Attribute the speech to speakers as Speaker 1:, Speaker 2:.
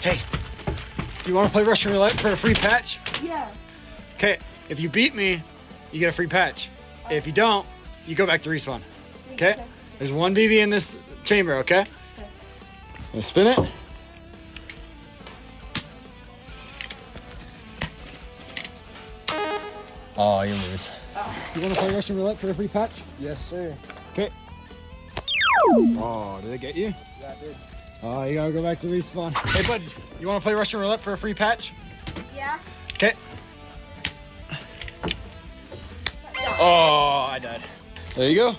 Speaker 1: Hey, do you want to play Russian roulette for a free patch?
Speaker 2: Yeah.
Speaker 1: Okay, if you beat me, you get a free patch. If you don't, you go back to respawn. Okay? There's one BB in this chamber, okay?
Speaker 2: Okay.
Speaker 1: I'm gonna spin it. Oh, you lose. You want to play Russian roulette for a free patch?
Speaker 3: Yes, sir.
Speaker 1: Okay. Oh, did it get you?
Speaker 3: Yeah, I did.
Speaker 1: Oh, you gotta go back to respawn. Hey, bud, you want to play Russian roulette for a free patch?
Speaker 2: Yeah.
Speaker 1: Okay. Oh, I died. There you go.